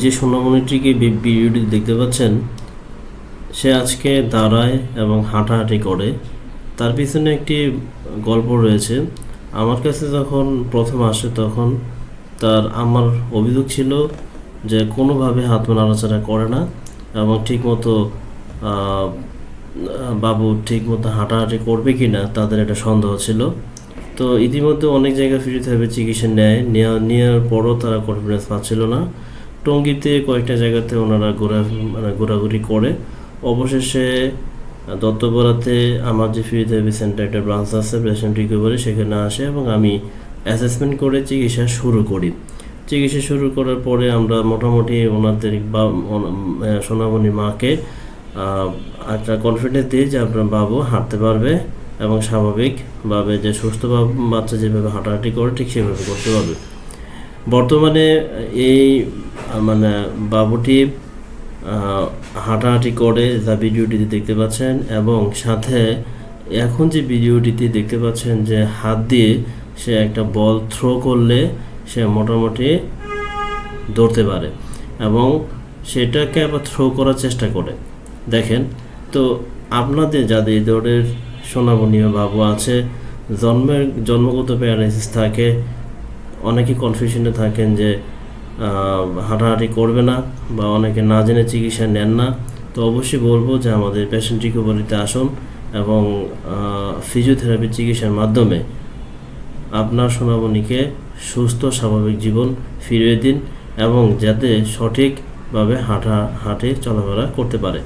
যে সোনামণিটিকে ভিডিওটি দেখতে পাচ্ছেন, সে আজকে দাঁড়ায় এবং হাঁটাহাঁটি করে। তার পিছনে একটি গল্প রয়েছে। আমার কাছে যখন প্রথম আসে তখন আমার অভিযোগ ছিল যে কোনোভাবে হাত পা নাড়াচাড়া করে না এবং ঠিকমতো বাবু ঠিকমতো হাঁটাহাঁটি করবে কি না তাদের একটা সন্দেহ ছিল। তো ইতিমধ্যে অনেক জায়গায় ফিজিওথেরাপি চিকিৎসা নেওয়ার পরও তারা কনফিডেন্স পাচ্ছিল না। টঙ্গীতে কয়েকটা জায়গাতে ওনারা ঘোরাঘুরি করে অবশেষে দত্তপাড়াতে আমার যে ফিজিওথেরাপি সেন্টার একটা ব্রাঞ্চ আছে, পেশেন্ট রিকভারি, সেখানে আসে এবং আমি অ্যাসেসমেন্ট করে চিকিৎসা শুরু করি। চিকিৎসা শুরু করার পরে আমরা মোটামুটি ওনাদের সোনামণির মাকে একটা কনফিডেন্স দিই যে আপনার বাবু হাঁটতে পারবে এবং স্বাভাবিকভাবে যে সুস্থ বাচ্চা যেভাবে হাঁটাহাঁটি করে ঠিক সেভাবে করতে পারবে। বর্তমানে এই বাবুটি হাঁটাহাঁটি করে যা ভিডিওটিতে দেখতে পাচ্ছেন, এবং সাথে এখন যে ভিডিওটিতে দেখতে পাচ্ছেন যে হাত দিয়ে সে একটা বল থ্রো করলে সে মোটামুটি দৌড়তে পারে এবং সেটাকে আবার থ্রো করার চেষ্টা করে। দেখেন, তো আপনাদের যাদের এই ধরনের সোনামণি বাবু আছে, জন্মগত প্যারালাইসিস থাকে, অনেকে কনফিউশনে থাকেন যে হাঁটাহাঁটি করবে না বা অনেকে না জেনে চিকিৎসা নেন না, তো অবশ্যই বলবো যে আমাদের পেশেন্ট রিকভারিতে আসুন এবং ফিজিওথেরাপি চিকিৎসার মাধ্যমে আপনার সোনামণিকে সুস্থ স্বাভাবিক জীবন ফিরিয়ে দিন এবং যাতে সঠিকভাবে হাঁটে চলাফেরা করতে পারে।